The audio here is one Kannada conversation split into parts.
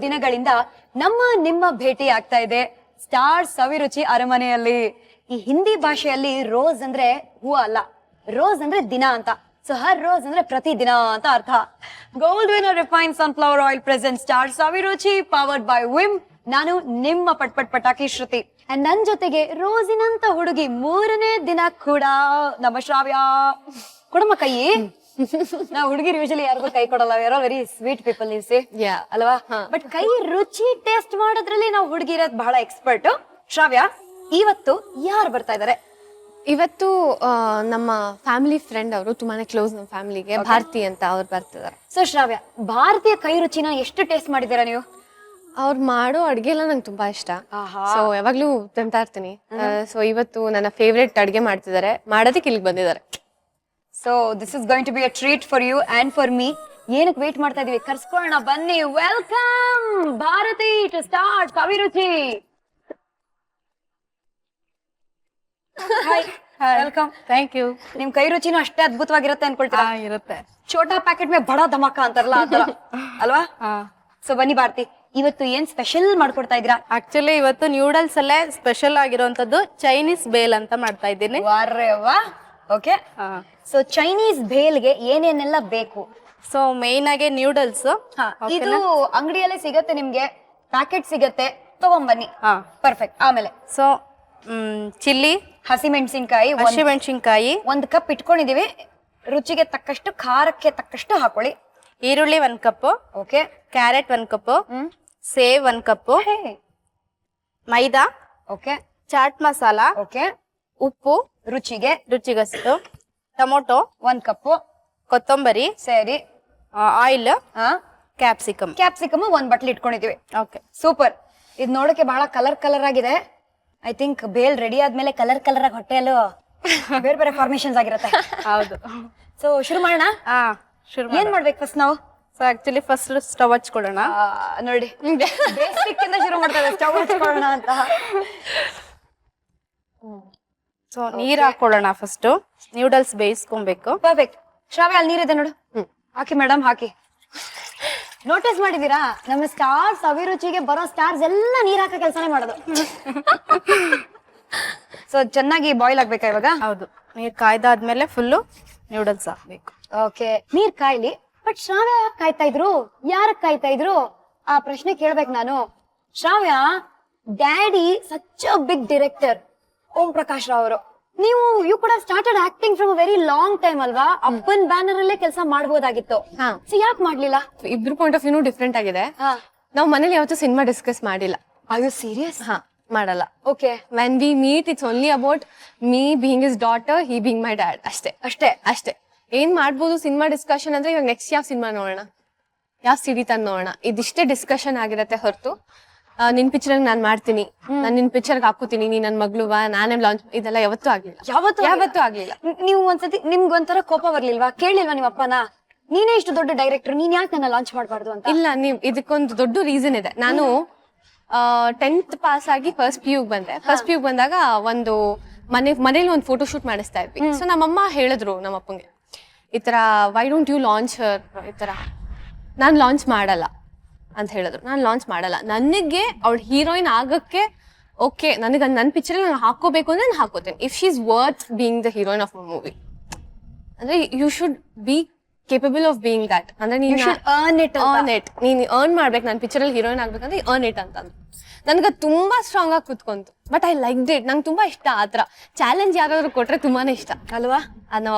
ದಿನಗಳಿಂದ ನಿಮ್ಮ ಭೇಟಿ ಆಗ್ತಾ ಇದೆ ಸ್ಟಾರ್ ಸವಿರುಚಿ ಅರಮನೆಯಲ್ಲಿ. ಈ ಹಿಂದಿ ಭಾಷೆಯಲ್ಲಿ ರೋಸ್ ಅಂದ್ರೆ ಹೂವ ಅಲ್ಲ, ರೋಸ್ ಅಂದ್ರೆ ದಿನ ಅಂತ. ಸೊ ಹರ್ ರೋಸ್ ಅಂದ್ರೆ ಪ್ರತಿ ದಿನ ಅಂತ ಅರ್ಥ. Gold winner refine sunflower oil present star Saviruchi powered by Vim. ನಾನು ನಿಮ್ಮ ಪಟಾಕಿ ಶ್ರುತಿ. ಅಂಡ್ ನನ್ ಜೊತೆಗೆ ರೋಸಿನಂತ ಹುಡುಗಿ 3ನೇ ದಿನ ಕೂಡ ನಮ್ಮ ಶ್ರಾವ್ಯ. ಕೊಡಮ್ಮ ಕೈ. ನಾವು ಹುಡುಗಿರು ಯೂಶಲಿ ಯಾರಿಗೂ ಕೈ ಕೊಡಲ್ಲ, ಯಾರೋ ವೆರಿ ಸ್ವೀಟ್ ಪೀಪಲ್ ನೀವು ಸಿ ಅಲ್ವಾ. ಬಟ್ ಕೈ ರುಚಿ ಟೇಸ್ಟ್ ಮಾಡೋದ್ರಲ್ಲಿ ನಾವು ಹುಡುಗಿರೋದ್ ಬಹಳ ಎಕ್ಸ್ಪರ್ಟ್. ಶ್ರಾವ್ಯ, ಇವತ್ತು ಯಾರು ಬರ್ತಾ ಇದಾರೆ? ಇವತ್ತು ನಮ್ಮ ಫ್ಯಾಮಿಲಿ ಫ್ರೆಂಡ್ ಅವರು, ತುಂಬಾನೇ ಕ್ಲೋಸ್ ನಮ್ಮ ಫ್ಯಾಮಿಲಿಗೆ, ಭಾರತಿ ಅಂತ ಅವ್ರು ಬರ್ತಿದ್ದಾರೆ. ಸೊ ಶ್ರಾವ್ಯ, ಭಾರತೀಯ ಕೈ ರುಚಿನ ಎಷ್ಟು ಟೇಸ್ಟ್ ಮಾಡಿದ್ದೀರಾ ನೀವು? ಅವ್ರು ಮಾಡೋ ಅಡ್ಗೆ ಎಲ್ಲ ನಂಗೆ ತುಂಬಾ ಇಷ್ಟ. ಸೊ ಯಾವಾಗ್ಲೂ ತಿಂತಾ ಇರ್ತೀನಿ. ಸೊ ಇವತ್ತು ನನ್ನ ಫೇವ್ರೆಟ್ ಅಡ್ಗೆ ಮಾಡ್ತಿದ್ದಾರೆ, ಮಾಡೋದಕ್ಕೆ ಇಲ್ಲಿಗೆ ಬಂದಿದ್ದಾರೆ. So this is going to be a treat for you and for me. ಏನಕ್ಕೆ ವೇಟ್ ಮಾಡ್ತಾ ಇದೀವಿ? ಕರ್ಸ್ಕೊಳ್ಳೋಣ ಬನ್ನಿ. Welcome Bharati to start Saviruchi. Welcome. Thank you. ನಿಮ್ ಕೈ ರುಚಿನೂ ಅಷ್ಟೇ ಅದ್ಭುತವಾಗಿರುತ್ತೆ ಅನ್ಕೊಳ್ತೀರಾ? ಇರುತ್ತೆ. ಛೋಟಾ ಪ್ಯಾಕೆಟ್ ಮೇ ಬಡಾ ಧಮಾಕ ಅಂತಾರಲ್ಲ ಆತರ ಅಲ್ವಾ? ಸೊ ಬನ್ನಿ ಭಾರತಿ, ಇವತ್ತು ಏನ್ ಸ್ಪೆಷಲ್ ಮಾಡ್ಕೊಡ್ತಾ ಇದ್ದೀರಾ? ಆಕ್ಚುಲಿ ಇವತ್ತು ನ್ಯೂಡಲ್ಸ್ ಅಲ್ಲೇ ಸ್ಪೆಷಲ್ ಆಗಿರುವಂತದ್ದು ಚೈನೀಸ್ ಬೇಲ್ ಅಂತ ಮಾಡ್ತಾ ಇದ್ದೀನಿ. ಓಕೆ. ಸೊ ಚೈನೀಸ್ ಬೇಲ್ಗೆ ಏನೇನೆಲ್ಲ ಬೇಕು? ಸೊ ಮೇನ್ ಆಗಿ ನ್ಯೂಡಲ್ಸ್ ಇದು ಅಂಗಡಿಯಲ್ಲೇ ಸಿಗತ್ತೆ, ನಿಮ್ಗೆ ಪ್ಯಾಕೆಟ್ ಸಿಗತ್ತೆ, ತಗೊಂಬನ್ನಿ. ಪರ್ಫೆಕ್ಟ್. ಆಮೇಲೆ ಸೊ ಚಿಲ್ಲಿ, ಹಸಿಮೆಣಸಿನ್ಕಾಯಿ, ಹಸಿಮೆಣಸಿನ್ಕಾಯಿ 1 ಕಪ್ ಇಟ್ಕೊಂಡಿದೀವಿ. ರುಚಿಗೆ ತಕ್ಕಷ್ಟು, ಖಾರಕ್ಕೆ ತಕ್ಕಷ್ಟು ಹಾಕೊಳ್ಳಿ. ಈರುಳ್ಳಿ 1 cup, okay. Carrot 1 cup, sev 1 cup, maida, okay. Chaat masala, okay. ಉಪ್ಪು ರುಚಿಗಷ್ಟು, ಟೊಮೊಟೊ 1 ಕಪ್, ಕೊತ್ತಂಬರಿ, ಸರಿ, ಆಯಿಲ್, ಕ್ಯಾಪ್ಸಿಕಮ್ 1 ಬಟ್ಲಿ ಇಟ್ಕೊಂಡಿದೀವಿ. Okay, super. ಇದು ನೋಡಕ್ಕೆ ಬಹಳ ಕಲರ್ ಆಗಿದೆ. ಐ ಥಿಂಕ್ ಬೇಲ್ ರೆಡಿ ಆದ್ಮೇಲೆ ಕಲರ್ ಆಗಿ ಹೊಟ್ಟೆಯಲ್ಲೂ ಬೇರೆ ಬೇರೆ ಫಾರ್ಮೇಶನ್ಸ್ ಆಗಿರುತ್ತೆ. ಹೌದು. ಸೊ ಶುರು ಮಾಡೋಣ. ಏನ್ ಮಾಡ್ಬೇಕು ಫಸ್ಟ್ ನಾವು? ಸೊ ಆಕ್ಚುಲಿ ಫಸ್ಟ್ ಸ್ಟವ್ ಹಚ್ಕೊಳ್ಳೋಣ. ನೋಡಿ, ಬೇಸಿಕ್ ಇಂದ ಶುರು ಮಾಡ್ತಾರೆ ಸ್ಟವ್ ಹಚ್ಕೊಳ್ಳೋಣ ಅಂತ. ಸೊ ನೀರ್ ಹಾಕೊಳ್ಳೋಣ. ಫಸ್ಟ್ ನ್ಯೂಡಲ್ಸ್ ಬೇಯಿಸ್ಕೊಬೇಕು. ಪರ್ಫೆಕ್ಟ್. ಶ್ರಾವ್ಯ, ಅಲ್ಲಿ ನೀರಿದೆ ನೋಡು, ಹಾಕಿ ಮೇಡಮ್, ಹಾಕಿ. ನೋಟಿಸ್ ಮಾಡಿದೀರಾ, ನಮ್ಮ ಸ್ಟಾರ್ ಸವಿರುಚಿಗೆ ಬರೋ ಸ್ಟಾರ್ಸ್ ಎಲ್ಲ ನೀರ್ ಹಾಕೋ ಕೆಲಸನೇ ಮಾಡೋದು. ಸೊ ಚೆನ್ನಾಗಿ ಬಾಯ್ಲ್ ಆಗ್ಬೇಕಾ ಇವಾಗ? ಹೌದು, ನೀರ್ ಕಾಯ್ದಾದ್ಮೇಲೆ ಫುಲ್ಲು ನ್ಯೂಡಲ್ಸ್ ಹಾಕ್ಬೇಕು. ಓಕೆ, ನೀರ್ ಕಾಯ್ಲಿ. ಬಟ್ ಶ್ರಾವ್ಯ ಯಾಕೆ ಕಾಯ್ತಾ ಇದ್ರು? ಯಾರಕ್ ಕಾಯ್ತಾ ಇದ್ರು ಆ ಪ್ರಶ್ನೆ ಕೇಳ್ಬೇಕು ನಾನು. Shravya, daddy such a big director Om Prakash Rao ಅವರು. ನೀವು ಯು ಕೂಡ started acting from a very long time ಅಲ್ವಾ? ಅಪ್ಪನ್ ಬ್ಯಾನರ್ ಅಲ್ಲೇ ಕೆಲಸ ಮಾಡ್ಬೋದಾಗಿತ್ತು. ಸೊ ಯಾಕೆ ಮಾಡ್ಲಿಲ್ಲ? ಇಬ್ರು ಪಾಯಿಂಟ್ ಆಫ್ ವ್ಯೂ ಡಿಫ್ರೆಂಟ್ ಆಗಿದೆ. ನಾವು ಮನೇಲಿ ಯಾವತ್ತೂ ಸಿನಿಮಾ ಡಿಸ್ಕಸ್ ಮಾಡಿಲ್ಲ. Are you serious? ಮಾಡಲ್ಲ. Okay. When we meet it's only about me being his daughter, he being my dad. ಅಷ್ಟೇ. ಏನ್ ಮಾಡ್ಬೋದು ಸಿನಿಮಾ ಡಿಸ್ಕಷನ್ ಅಂದ್ರೆ, ಇವಾಗ ನೆಕ್ಸ್ಟ್ ಯಾವ ಸಿನಿಮಾ ನೋಡೋಣ, ಯಾವ ಸಿಡಿ ತಂದ್ ನೋಡೋಣ, ಇದಿಷ್ಟೇ ಡಿಸ್ಕಷನ್ ಆಗಿರತ್ತೆ ಹೊರತು ನಿನ್ ಪಿಕ್ಚರ್ ನಾನ್ ಮಾಡ್ತೀನಿ, ನಾನ್ ನಿನ್ ಪಿಕ್ಚರ್ ಹಾಕೋತೀನಿ, ನೀ ನನ್ ಮಗಳು ಬಾ, ನಾನೇ ಲಾಂಚ್, ಇದೆಲ್ಲ ಯಾವತ್ತೂ ಆಗ್ಲಿಲ್ಲ. ಯಾವತ್ತೂ ಆಗ್ಲಿಲ್ಲ. ನೀವು ಒಂದ್ಸತಿ ನಿಮ್ಗೆ ಒಂಥರ ಕೋಪ ಬರ್ಲಿಲ್ವಾ? ಕೇಳಿಲ್ವಾ ನಿಮ್ಮ ಅಪ್ಪನ, ನೀನೇ ಇಷ್ಟು ದೊಡ್ಡ ಡೈರೆಕ್ಟರ್, ನೀನ್ ಯಾಕೆ ನನ್ನ ಲಾಂಚ್ ಮಾಡ್ಬಾರ್ದು ಅಂತ? ಇಲ್ಲ, ಇದಕ್ಕೊಂದು ದೊಡ್ಡ ರೀಸನ್ ಇದೆ. ನಾನು 10th ಪಾಸ್ ಆಗಿ ಫಸ್ಟ್ PU ಬಂದೆ. ಫಸ್ಟ್ PU ಬಂದಾಗ ಒಂದು ಮನೇಲಿ ಒಂದು ಫೋಟೋ ಶೂಟ್ ಮಾಡಿಸ್ತಾ ಇದ್ವಿ. ಸೊ ನಮ್ಮಮ್ಮ ಹೇಳಿದ್ರು ನಮ್ಮ ಅಪ್ಪಂಗೆ, ಈ ತರ ವೈ ಡೋಂಟ್ ಯು ಲಾಂಚ್ ಹರ್, ಈ ತರ. ನಾನ್ ಲಾಂಚ್ ಮಾಡಲ್ಲ ಅಂತ ಹೇಳಿದ್ರು. ನಾನು ಲಾಂಚ್ ಮಾಡಲ್ಲ. ನನಗೆ ಅವಳು ಹೀರೋಯಿನ್ ಆಗಕ್ಕೆ ಓಕೆ, ನನಗೆ ನನ್ನ ಪಿಕ್ಚರ್ ನಾನು ಹಾಕೋಬೇಕು ಅಂದ್ರೆ ನಾನು ಹಾಕೋತೇನೆ, if she is worth being the heroine of a movie. ಅಂದ್ರೆ you should be capable of being that. ಅಂದ್ರೆ ನೀನ್ ನೀನ್ ಅರ್ನ್ ಮಾಡ್ಬೇಕು. ನನ್ನ ಪಿಕ್ಚರ್ ಅಲ್ಲಿ ಹೀರೋಯಿನ್ ಆಗ್ಬೇಕಂದ್ರೆ ಅರ್ನ್ ಇಟ್ ಅಂತ. ನನ್ಗೆ ತುಂಬಾ ಸ್ಟ್ರಾಂಗ್ ಆಗಿ ಕುತ್ಕೊಂತು. But I like it. ನಂಗೆ ತುಂಬಾ ಇಷ್ಟ ಆತರ ಚಾಲೆಂಜ್. ಯಾರಾದ್ರೂ ಕೊಟ್ರೆ ತುಂಬಾನೇ ಇಷ್ಟ ಅಲ್ವಾ? ಅದ್ ನಮ್ಮ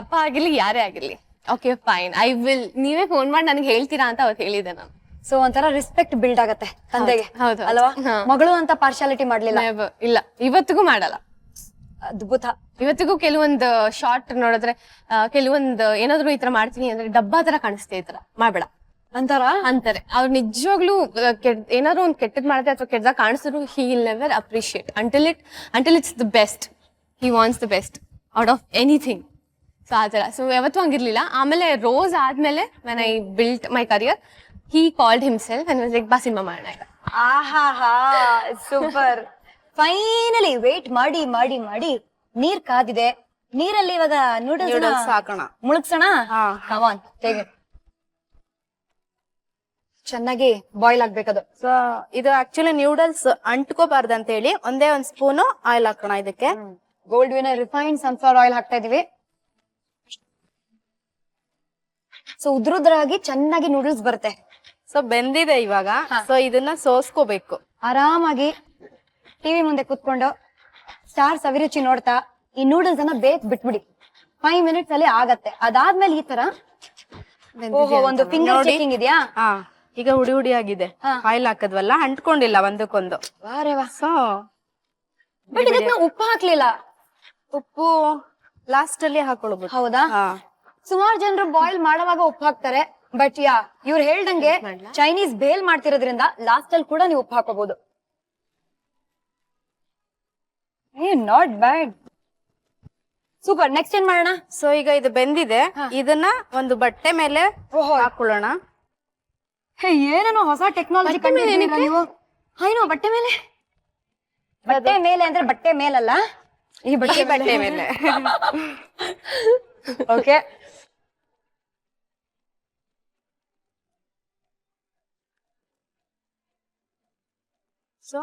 ಅಪ್ಪ ಆಗಿರ್ಲಿ, ಯಾರೇ ಆಗಿರ್ಲಿ. Okay fine, I will. ನೀವೇ ಫೋನ್ ಮಾಡಿ ನನಗೆ ಹೇಳ್ತೀರಾ ಅಂತ ಅವತ್ತು ಹೇಳಿದ್ದೆ ನಾನು. ಸೊ ಒಂಥರ ರೆಸ್ಪೆಕ್ಟ್ ಬಿಲ್ಡ್ ಆಗತ್ತೆ ತಂದೆಗೆ, ಅಲ್ವಾ? ಮಗಳು ಅಂತ ಪಾರ್ಶಾಲಿಟಿ ಮಾಡ್ಲಿಲ್ಲ? ಇಲ್ಲ, ಇವತ್ತಿಗೂ ಮಾಡಲ್ಲ. ಅದ್ಭುತ. ಇವತ್ತಿಗೂ ಕೆಲವೊಂದು ಶಾರ್ಟ್ ನೋಡಿದ್ರೆ, ಕೆಲವೊಂದು ಏನಾದ್ರು ಈ ತರ ಮಾಡ್ತೀನಿ ಅಂದ್ರೆ ಡಬ್ಬಾ ತರ ಕಾಣಿಸ್ತೇ, ಈ ತರ ಮಾಡ್ಬೇಡ ಅಂತಾರೆ. ಅವ್ರು ನಿಜವಾಗ್ಲೂ ಏನಾದ್ರು ಒಂದ್ ಕೆಟ್ಟದ್ ಮಾಡುತ್ತೆ ಅಥವಾ ಕೆಟ್ಟದಾಗ ಕಾಣಿಸಿದ್ರು, he will never appreciate until it's the best. He wants the best out of anything. So ಆ ತರ. ಸೊ ಯಾವತ್ತೂ ಹಂಗಿರ್ಲಿಲ್ಲ. ಆಮೇಲೆ ರೋಸ್ ಆದ್ಮೇಲೆ when I built my career, he called himself and was like, ಬಾ ಸಿನಿಮಾ ಮಾಡೋಣ. ಆಹಾ, ಸೂಪರ್. ಫೈನಲಿ ವೇಟ್ ಮಾಡಿ ನೀರ್ ಕಾದಿದೆ. ನೀರಲ್ಲಿ ಇವಾಗ ನೂಡಲ್ಸ್ ಹಾಕೋಣ, ಮುಳುಗ್ಸೋಣ. Come on, take it. ಚೆನ್ನಾಗಿ ಬಾಯ್ಲ್ ಆಗ್ಬೇಕದು. ಸೊ ಇದು ಆಕ್ಚುಲಿ ನ್ಯೂಡಲ್ಸ್ ಅಂಟ್ಕೋಬಾರ್ದು ಅಂತ ಹೇಳಿ ಒಂದೇ ಒಂದ್ ಸ್ಪೂನು ಆಯಿಲ್ ಹಾಕೋಣ ಇದಕ್ಕೆ. Gold Winner refined sunflower oil ಹಾಕ್ತಾ ಇದೀವಿ. ಸೊ ಉದ್ರುದ್ರಾಗಿ ಚೆನ್ನಾಗಿ ನೂಡಲ್ಸ್ ಬರುತ್ತೆ. ಸೊ ಬೆಂದಿದೆ ಇವಾಗ. ಸೊ ಇದನ್ನ ಸೋಸ್ಕೋಬೇಕು. ಆರಾಮಾಗಿ ಟಿವಿ ಮುಂದೆ ಕುತ್ಕೊಂಡು ಸ್ಟಾರ್ ಸವಿರುಚಿ ನೋಡ್ತಾ ಈ ನೂಡಲ್ಸ್ ಅನ್ನ ಬಿಟ್ಬಿಡಿ. 5 ಮಿನಿಟ್ಸ್ ಅಲ್ಲಿ ಆಗತ್ತೆ. ಅದಾದ್ಮೇಲೆ ಈ ತರ ಒಂದು ಫಿಂಗರ್ ಚೆಕಿಂಗ್ ಇದೆಯಾ? ಹಾ, ಈಗ ಹುಡಿ ಹುಡಿ ಆಗಿದೆ. ಆಯಿಲ್ ಹಾಕದ್ವಲ್ಲ, ಅಂಟ್ಕೊಂಡಿಲ್ಲ ಒಂದಕ್ಕೊಂದು. ವಾರೆ ವಾ. ಸೊ ಬಟ್ ಇದಕ್ಕೆ ನಾವು ಉಪ್ಪು ಹಾಕ್ಲಿಲ್ಲ. ಉಪ್ಪು ಲಾಸ್ಟ್ ಅಲ್ಲಿ ಹಾಕೊಳ್ಬಹುದು. ಹೌದಾ? ಸುಮಾರು ಜನರು ಬಾಯ್ಲ್ ಮಾಡುವಾಗ ಉಪ್ಪು ಹಾಕ್ತಾರೆ. ಬಟ್ ಇವ್ರು ಹೇಳ್ದಂಗೆ ಚೈನೀಸ್ ಬೇಲ್ ಮಾಡ್ತಿರೋದ್ರಿಂದ ಲಾಸ್ಟ್ ಅಲ್ಲಿ ಕೂಡ ನೀವು ಉಪ್ಪು ಹಾಕೋಬಹುದು. Not bad. ಸೂಪರ್. ನೆಕ್ಸ್ಟ್ ಏನ್ ಮಾಡೋಣ? ಸೊ ಈಗ ಇದು ಬೆಂದಿದೆ. ಇದನ್ನ ಒಂದು ಬಟ್ಟೆ ಮೇಲೆ ಹಾಕೊಳ್ಳೋಣ. ಏನೇನೋ ಹೊಸ ಟೆಕ್ನಾಲಜಿ ನೀವು. ಏನೋ ಬಟ್ಟೆ ಮೇಲೆ. ಬಟ್ಟೆ ಮೇಲೆ ಅಂದ್ರೆ ಬಟ್ಟೆ ಮೇಲಲ್ಲ, ಈ ಬಟ್ಟೆ ಮೇಲೆ. ಓಕೆ. ಸೊ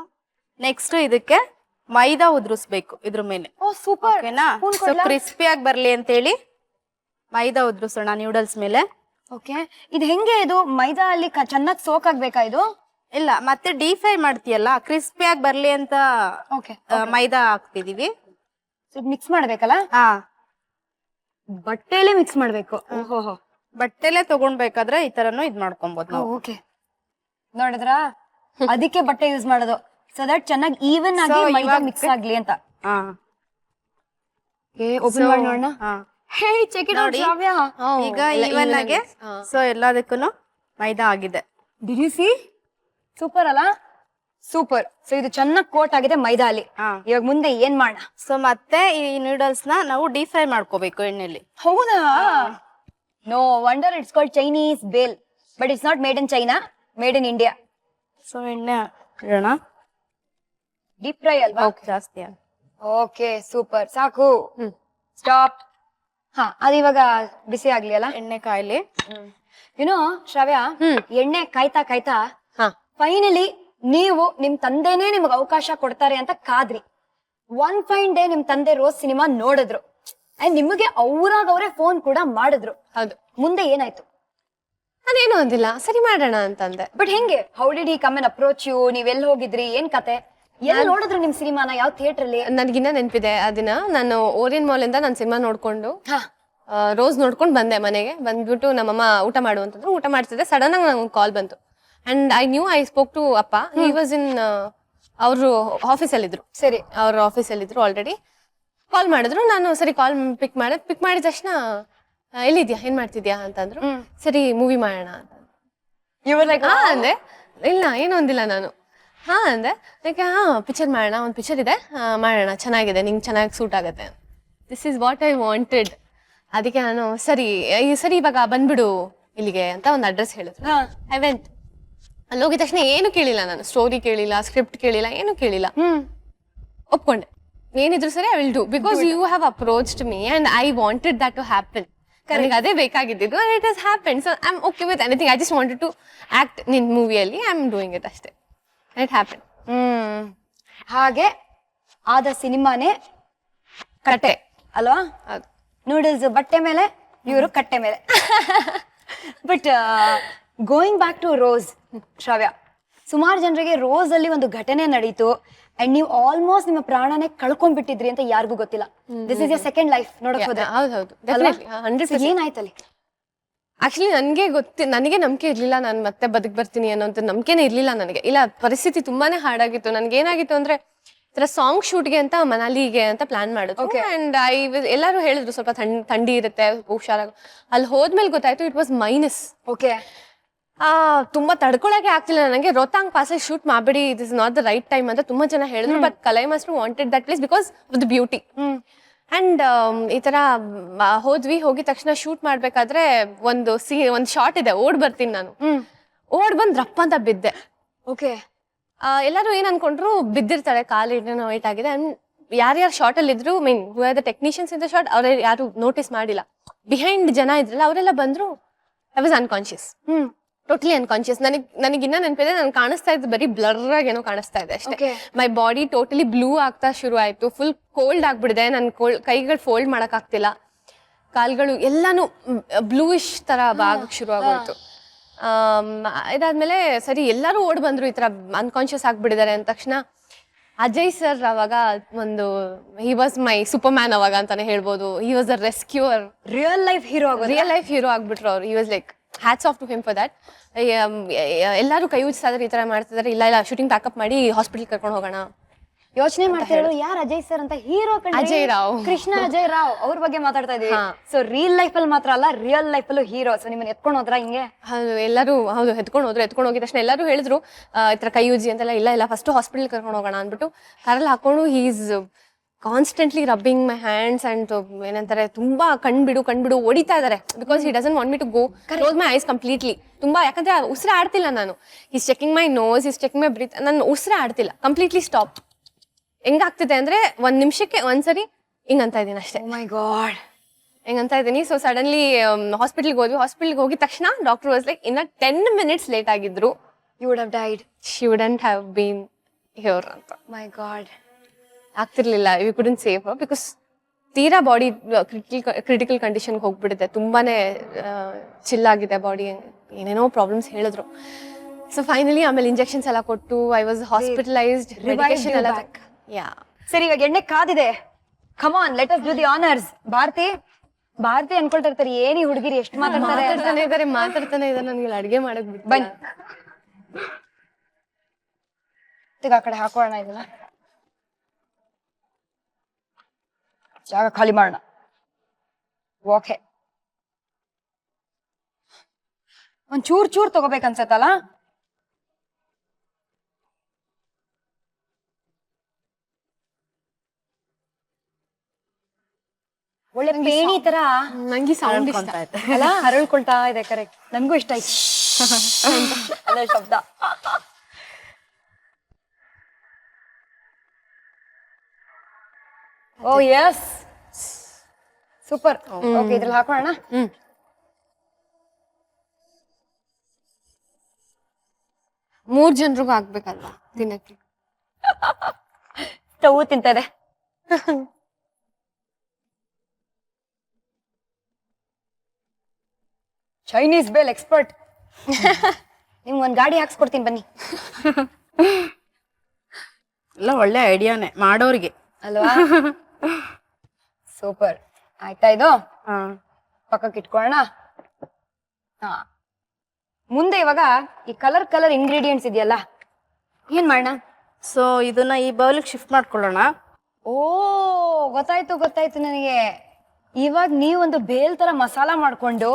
ನೆಕ್ಸ್ಟ್ ಇದಕ್ಕೆ ಮೈದಾ ಉದ್ರಿಸ್ಬೇಕು ಇದ್ರ ಮೇಲೆ. ಓ ಸೂಪರ್. ಓಕೆನಾ? ಸೊ ಕ್ರಿಸ್ಪಿ ಆಗಿ ಬರ್ಲಿ ಅಂತ ಹೇಳಿ ಮೈದಾ ಉದ್ರಿಸೋಣ ನ್ಯೂಡಲ್ಸ್ ಮೇಲೆ. ಓಕೆ. ಇದು ಹೆಂಗೆ? ಇದು ಮೈದಾ ಅಲ್ಲಿ ಚೆನ್ನಾಗಿ ಸೋಕ್ ಆಗ್ಬೇಕಾ ಇದು? ಇಲ್ಲ, ಮತ್ತೆ ಡೀಪ್ ಫ್ರೈ ಮಾಡ್ತೀಯಲ್ಲ, ಕ್ರಿಸ್ಪಿ ಆಗಿ ಬರ್ಲಿ ಅಂತ ಮೈದಾ ಹಾಕ್ತಿದೀವಿ. ಮಿಕ್ಸ್ ಮಾಡ್ಬೇಕಲ್ಲ? ಹಾ, ಬಟ್ಟೆಲೆ ಮಿಕ್ಸ್ ಮಾಡ್ಬೇಕು. ಓಹೋ. ಬಟ್ಟೆಲೆ ತಗೊಂಡ್ಬೇಕಾದ್ರೆ ಈ ತರನು ಇದ್ ಮಾಡ್ಕೊಬಹುದು ನಾವು. ಓಕೆ. ನೋಡಿದ್ರ, ಅದಕ್ಕೆ ಬಟ್ಟೆ ಯೂಸ್ ಮಾಡೋದು, ಸೊ ದಟ್ ಚೆನ್ನಾಗಿ ಈವನ್ ಆಗಿ ಮೈದಾ ಮಿಕ್ಸ್ ಆಗ್ಲಿ ಅಂತ. ಹಾ, ಓಪನ್ ಮಾಡಿ ನೋಡೋಣ. ಹೇ, ಚೆಕ್ ಇಟ್ ಔಟ್ ಶ್ರಾವ್ಯ. ಈಗ ಈವನ್ ಆಗಿ ಸೊ ಎಲ್ಲದಕ್ಕೂ ಮೈದಾ ಆಗಿದೆ. Did U C? ಸೂಪರ್ ಅಲ್ಲ? ಸೂಪರ್. ಸೊ ಇದು ಚೆನ್ನಾಗಿ ಕೋಟ್ ಆಗಿದೆ ಮೈದಾ ಅಲ್ಲಿ. ಇವಾಗ ಮುಂದೆ ಏನ್ ಮಾಡೋಣ? ಸೊ ಮತ್ತೆ ಈ ನೂಡಲ್ಸ್ ನ ನಾವು ಡೀಪ್ ಫ್ರೈ ಮಾಡ್ಕೋಬೇಕು ಎಣ್ಣೆಲಿ. ಹೌದಾ? No wonder it's called Chinese bhel, but it's not made in China, made in India. So ಎಣ್ಣೆ ಇಡೋಣ. ಡೀಪ್ ಫ್ರೈ ಅಲ್ವಾ? ಜಾಸ್ತಿ. Okay, super. ಸಾಕು. ಸ್ಟಾಪ್. ಹಾ, ಅದು ಇವಾಗ ಬಿಸಿ ಆಗ್ಲಿ ಅಲ್ಲ? ಎಣ್ಣೆ ಕಾಯ್ಲಿ. ಯುನೋ ಶ್ರಾವ್ಯ, ಎಣ್ಣೆ ಕಾಯ್ತಾ ಕಾಯ್ತಾ ಫೈನಲಿ ನೀವು ನಿಮ್ ತಂದೆನೇ ನಿಮ್ಗೆ ಅವಕಾಶ ಕೊಡ್ತಾರೆ ಅಂತ ಕಾದ್ರಿ. ಒನ್ ಫೈನ್ ಡೇ ನಿಮ್ ತಂದೆ ರೋಸ್ ಸಿನಿಮಾ ನೋಡಿದ್ರು ಅಂಡ್ ನಿಮಗೆ ಅವರೇ ಫೋನ್ ಕೂಡ ಮಾಡಿದ್ರು. ಹೌದು. ಮುಂದೆ ಏನಾಯ್ತು? ನಾನೇನು ಅಂದಿಲ್ಲ, ಸರಿ ಮಾಡೋಣ ಅಂತಂದೆ. ಬಟ್ ಹೆಂಗೆ? How did he come and approach you? ನೀವೆಲ್ಲಿ ಹೋಗಿದ್ರಿ? ಏನ್ ಕತೆ? ಎಲ್ಲಿ ನೋಡಿದ್ರು ನಿಮ್ ಸಿನಿಮಾನ? ಯಾವ ಥಿಯೇಟರ್ ಅಲ್ಲಿ? ನನ್ಗಿನ್ನ ನೆನಪಿದೆ ಆ ದಿನ. ನಾನು ಓರಿಯನ್ ಮಾಲ್ ಇಂದ ನಾನು ಸಿನಿಮಾ ನೋಡ್ಕೊಂಡು ರೋಸ್ ನೋಡ್ಕೊಂಡು ಬಂದೆ ಮನೆಗೆ. ಬಂದ್ಬಿಟ್ಟು ನಮ್ಮಮ್ಮ ಊಟ ಮಾಡು ಅಂತಂದ್ರು. ಊಟ ಮಾಡ್ತಿದ್ದೆ, ಸಡನ್ ಆಗಿ ನಂಗೆ ಕಾಲ್ ಬಂತು. And I knew I spoke to ಅಪ್ಪ. ಹಿ ವಾಸ್ ಇನ್ ಅವರು ಆಫೀಸಲ್ಲಿದ್ರು. ಸರಿ, ಅವ್ರ ಆಫೀಸಲ್ಲಿದ್ರು ಆಲ್ರೆಡಿ. ಕಾಲ್ ಮಾಡಿದ್ರು. ನಾನು ಸರಿ ಕಾಲ್ ಪಿಕ್ ಮಾಡಿದ ತಕ್ಷಣ ಎಲ್ಲಿದ್ಯಾ, ಏನ್ ಮಾಡ್ತಿದ್ಯಾ ಅಂತಂದ್ರು. ಸರಿ ಮೂವಿ ಮಾಡೋಣ ಅಂತ ಅಂದೆ. ಇಲ್ಲ ಏನು ಅಂದಿಲ್ಲ ನಾನು. ಅಂದೆ. ಅದಕ್ಕೆ ಪಿಕ್ಚರ್ ಮಾಡೋಣ, ಒಂದು ಪಿಕ್ಚರ್ ಇದೆ, ಮಾಡೋಣ, ಚೆನ್ನಾಗಿದೆ, ನಿಂಗೆ ಚೆನ್ನಾಗಿ ಸೂಟ್ ಆಗುತ್ತೆ. This is what I wanted. ಅದಕ್ಕೆ ನಾನು ಸರಿ ಇವಾಗ ಬಂದ್ಬಿಡು ಇಲ್ಲಿಗೆ ಅಂತ ಒಂದು ಅಡ್ರೆಸ್ ಹೇಳಿದ್ರು. I went. ಅಲ್ಲಿ ಹೋಗಿದ ತಕ್ಷಣ ಏನು ಕೇಳಿಲ್ಲ ನಾನು, ಸ್ಟೋರಿ ಕೇಳಿಲ್ಲ, ಸ್ಕ್ರಿಪ್ಟ್ ಕೇಳಿಲ್ಲ, ಏನು ಕೇಳಿಲ್ಲ. ಒಪ್ಕೊಂಡೆ. ಏನಿದ್ರು ಸರಿ, I will do, because you have approached me and I wanted that to happen. ನನಗೆ ಅದೇ ಬೇಕಾಗಿದ್ದು and it has happened. So I'm okay with anything. I just wanted to act in ಮೂವಿಯಲ್ಲಿ. I'm doing it ಅಷ್ಟೇ. It happened. ಹಾಗೆ ಆದ ಸಿನಿಮಾನೇ ಕಟ್ಟೆ ಅಲ್ವಾ? ನೂಡಲ್ಸ್ ಬಟ್ಟೆ ಮೇಲೆ, ಇವರು ಕಟ್ಟೆ ಮೇಲೆ. But going back to Rose, Shravya, ಸುಮಾರು ಜನರಿಗೆ ರೋಸ್ ಅಲ್ಲಿ ಒಂದು ಘಟನೆ ನಡೀತು ಅಂಡ್ ನೀವು ಆಲ್ಮೋಸ್ಟ್ ನಿಮ್ಮ ಪ್ರಾಣನೇ ಕಳ್ಕೊಂಡ್ಬಿಟ್ಟಿದ್ರಿ ಅಂತ ಯಾರಿಗೂ ಗೊತ್ತಿಲ್ಲ. This is your second life ನೋಡಕ್ ಹೋದ್ರೆ. ಹೌದು, ಡೆಫಿನೆಟ್ಲಿ 100%. ಏನಾಯ್ತಲ್ಲಿ? ಆಕ್ಚುಲಿ ನನಗೆ ನಂಬಿಕೆ ಇರ್ಲಿಲ್ಲ, ನಾನು ಮತ್ತೆ ಬದುಕ್ ಬರ್ತೀನಿ ಅನ್ನೋಂಥ ನಂಬಿಕೆನೇ ಇರ್ಲಿಲ್ಲ ನನಗೆ. ಇಲ್ಲ, ಪರಿಸ್ಥಿತಿ ತುಂಬಾನೇ ಹಾರ್ಡಾಗಿತ್ತು. ನನ್ಗೆ ಏನಾಗಿತ್ತು ಅಂದ್ರೆ, ಈ ತರ ಸಾಂಗ್ ಶೂಟ್ಗೆ ಅಂತ ಮನಾಲಿಗೆ ಅಂತ ಪ್ಲಾನ್ ಮಾಡಿದ್ರು. ಅಂಡ್ ಎಲ್ಲರೂ ಹೇಳಿದ್ರು ಸ್ವಲ್ಪ ಥಂಡಿ ಇರುತ್ತೆ, ಹುಷಾರಾಗ. ಅಲ್ಲಿ ಹೋದ್ಮೇಲೆ ಗೊತ್ತಾಯ್ತು ಇಟ್ ವಾಸ್ ಮೈನಸ್. ಓಕೆ. ತುಂಬಾ ತಡ್ಕೊಳಕ್ಕೆ ಆಗ್ತಿಲ್ಲ ನನಗೆ. ರೋತಾಂಗ್ ಪಾಸ್ ಶೂಟ್ ಮಾಡಬೇಡಿ, it is not the right time ಅಂತ ತುಂಬಾ ಜನ ಹೇಳಿದ್ರು. But Kalai master wanted that place because of the beauty. And ಈ ತರ ಹೋಗಿದ ತಕ್ಷಣ ಶೂಟ್ ಮಾಡ್ಬೇಕಾದ್ರೆ ಒಂದು ಶಾರ್ಟ್ ಇದೆ, ಓಡ್ ಬರ್ತೀನಿ ನಾನು. ಓಡ್ ಬಂದ್ ರಪ್ಪ ಅಂತ ಬಿದ್ದೆ. ಓಕೆ. ಎಲ್ಲರೂ ಏನ್ ಅನ್ಕೊಂಡ್ರು, ಬಿದ್ದಿರ್ತಾಳೆ, ಕಾಲು ವೈಟ್ ಆಗಿದೆ. ಅಂಡ್ ಯಾರ್ಯಾರು ಶಾರ್ಟ್ ಅಲ್ಲಿ ಇದ್ರು, mean who are the technicians in the short, ಅವ್ರ ಯಾರು ನೋಟಿಸ್ ಮಾಡಿಲ್ಲ. ಬಿಹೈಂಡ್ ಜನ ಇದ್ರಲ್ಲ ಅವರೆಲ್ಲ ಬಂದ್ರು. I was unconscious. Totally unconscious. ನನಗೆ ಇನ್ನ ನೆನಪಿದೆ, ನಾನು ಕಾಣಿಸ್ತಾ ಇದ್ದು ಬರೀ ಬ್ಲರ್ ಆಗಿ ಏನೋ ಕಾಣಿಸ್ತಾ ಇದೆ ಅಷ್ಟೇ. Okay. My body totally blue ಆಗ್ತಾ ಶುರು ಆಯ್ತು, ಫುಲ್ ಕೋಲ್ಡ್ ಆಗ್ಬಿಡಿದೆ, ನನ್ ಕೈಗಳು ಫೋಲ್ಡ್ ಮಾಡಕ್ ಆಗ್ತಿಲ್ಲ, ಕಾಲ್ಗಳು ಎಲ್ಲಾನು ಬ್ಲೂಯಿಶ್ ತರ ಆಗಕ್ ಶುರು ಆಗೋಯ್ತು. ಇದಾದ್ಮೇಲೆ ಸರಿ ಎಲ್ಲರೂ ಓಡ್ ಬಂದ್ರು ಈ ತರ ಅನ್ಕಾನ್ಶಿಯಸ್ ಆಗ್ಬಿಟ್ಟಿದ್ದಾರೆ ಅಂದ ತಕ್ಷಣ. ಅಜಯ್ ಸರ್ ಅವಾಗ ಒಂದು he was my superman ಅವಾಗ ಅಂತಾನೆ ಹೇಳ್ಬೋದು. He was a rescuer, real life hero ಆಗ್ಬಿಟ್ರು ಅವ್ರು. He was like hats off to him for that. ಎಲ್ಲರೂ ಕೈ ಉಜ್ತಾ ಇದಾರೆ, ಈ ತರ ಮಾಡ್ತಿದಾರೆ, ಇಲ್ಲ ಶೂಟಿಂಗ್ ಪ್ಯಾಕಪ್ ಮಾಡಿ ಹಾಸ್ಪಿಟಲ್ ಕರ್ಕೊಂಡು ಹೋಗೋಣ. ಯೋಚನೆ ಮಾಡ್ತಿರೋದು ಯಾರು ಅಜಯ್ ಸರ್ ಅಂತ, ಹೀರೋ ಅಜಯ್ ರಾವ್, ಕೃಷ್ಣ ಅಜಯ್ ರಾವ್ ಅವ್ರ ಬಗ್ಗೆ ಮಾತಾಡ್ತಾ ಇದೀವಿ. ಸೊ ರಿಯಲ್ ಲೈಫ್ ಅಲ್ಲಿ ಮಾತ್ರ ಅಲ್ಲ, ರಿಯಲ್ ಲೈಫ್ ಅಲ್ಲೂ ಹೀರೋ. ಸೊ ನಿಮ್ಮನ್ನ ಎತ್ಕೊಂಡು ಹೋದ್ರ ಹಿಂಗೆ? ಎಲ್ಲರೂ ಹೌದು ಎತ್ಕೊಂಡು ಹೋಗಿದ ತಕ್ಷಣ ಎಲ್ಲರೂ ಹೇಳಿದ್ರು ಈ ತರ ಕೈ ಉಜ್ಜಿ ಅಂತೆಲ್ಲ. ಇಲ್ಲ ಫಸ್ಟ್ ಹಾಸ್ಪಿಟಲ್ ಕರ್ಕೊಂಡು ಹೋಗೋಣ ಅಂದ್ಬಿಟ್ಟು ಕಾರಲ್ಲಿ ಹಾಕೊಂಡು is constantly rubbing my hands and ಏನಂತಾರೆ ತುಂಬಾ ಕಣ್ಬಿಡು ಹೊಡಿತಾ ಇದಾರೆ. Because he doesn't want me to go close my eyes completely. ತುಂಬಾ ಯಾಕಂದ್ರೆ ಉಸಿರು ಆಡ್ತಿಲ್ಲ ನಾನು. Is checking my nose, is checking my breath. ನಾನು ಉಸಿರು ಆಡ್ತಿಲ್ಲ, ಕಂಪ್ಲೀಟ್ಲಿ ಸ್ಟಾಪ್. ಹೆಂಗಾಗ್ತಿದೆ ಅಂದ್ರೆ ಒಂದ್ ನಿಮಿಷಕ್ಕೆ ಒಂದ್ಸರಿ ಹಿಂಗಂತ ಇದೀನಿ ಅಷ್ಟೇ. ಮೈ ಗಾಡ್, ಹೆಂಗಂತ ಇದೀನಿ. ಸೊ ಸಡನ್ಲಿ ಹಾಸ್ಪಿಟಲ್ಗೆ ಹೋದ್ವಿ. ಹಾಸ್ಪಿಟಲ್ಗೆ ಹೋಗಿದ ತಕ್ಷಣ ಡಾಕ್ಟರ್ ವಾಸ್ ಲೈಕ್ ಇನ್ನ 10 minutes ಲೇಟ್ ಆಗಿದ್ರು, you would have died, she wouldn't have been here ಅಂತ. ಮೈ ಗಾಡ್, ಆಗ್ತಿರ್ಲಿಲ್ಲ, we couldn't save her because ತೀರಾ ಬಾಡಿ ಕ್ರಿಟಿಕಲ್ ಕಂಡೀಷನ್ಗೆ ಹೋಗ್ಬಿಟ್ಟಿದೆ. ತುಂಬಾನೇ ಚಿಲ್ಲಾಗಿದೆ ಬಾಡಿ, ಏನೇನೋ ಪ್ರಾಬ್ಲಮ್ಸ್ ಹೇಳಿದ್ರು. ಸೊ ಫೈನಲಿ ಆಮೇಲೆ ಇಂಜೆಕ್ಷನ್ಸ್ ಎಲ್ಲ ಕೊಟ್ಟು ಐ ವಾಸ್ ಹಾಸ್ಪಿಟಲೈಸ್ಡ್, ಮೆಡಿಕೇಶನ್ ಎಲ್ಲ. ಸರಿ, ಇವಾಗ ಎಣ್ಣೆ ಕಾದಿದೆ. Come on, let us do the honours. Bharati ಅನ್ಕೊಳ್ತಾ ಇರ್ತಾರೆ, ಏನಿ ಹುಡುಗಿರಿ ಎಷ್ಟು ಮಾತಾಡ್ತಾನೆ ಇದಾರೆ. ನನಗೆ ಅಡ್ಗೆ ಮಾಡಕ್ ಬಿಟ್ಟು ಬನ್ನಿ, ಆ ಕಡೆ ಹಾಕೋಣ, ಇದನ್ನ ಜಾಗ ಖಾಲಿ ಮಾಡೋಣ. ಓಕೆ, ಒಂದ್ ಚೂರ್ ತಗೋಬೇಕನ್ಸತ್ತಲ್ಲ. ಒಳ್ಳೆ ಪೇಣಿ ತರ ನಂಗೆ ಸೌಂಡ್ ಇಷ್ಟ ಅಲ್ಲ, ಹರಳ್ಕೊಳ್ತಾ ಇದೆ. ಕರೆಕ್ಟ್, ನನ್ಗೂ ಇಷ್ಟ ಆಯ್ತು ಅದೇ ಶಬ್ದ. ಓ ಯಸ್, ಸೂಪರ್. ಓಕೆ, ಇದ್ರಲ್ಲಿ ಹಾಕೋಣ. 3 ಜನರಿಗೂ ಆಗ್ಬೇಕಲ್ವಾ ದಿನಕ್ಕೆ. ಸ್ಟವ್ ತಿಂತದೆ. Chinese bhel expert. ನಿಮ್ಗೆ ಒಂದ್ ಗಾಡಿ ಹಾಕ್ಸ್ಕೊಡ್ತೀನಿ ಬನ್ನಿ. ಎಲ್ಲ ಒಳ್ಳೆ ಐಡಿಯಾನೇ ಮಾಡೋರಿಗೆ ಅಲ್ವಾ? ಸೂಪರ್. ಆಯ್ತಾ, ಇದು ಪಕ್ಕಕ್ಕೆ ಇಟ್ಕೊಳ್ಳೋಣ. ಹಾ, ಮುಂದೆ ಇವಾಗ ಈ ಕಲರ್ ಇಂಗ್ರೀಡಿಯೆಂಟ್ಸ್ ಇದೆಯಲ್ಲ, ಏನ್ ಮಾಡೋಣ? ಸೊ ಇದನ್ನ ಈ ಬೌಲಿಗೆ ಶಿಫ್ಟ್ ಮಾಡ್ಕೊಳ್ಳೋಣ. ಓ, ಗೊತ್ತಾಯ್ತು ನನಗೆ. ಇವಾಗ ನೀವೊಂದು ಬೇಲ್ ತರ ಮಸಾಲಾ ಮಾಡ್ಕೊಂಡು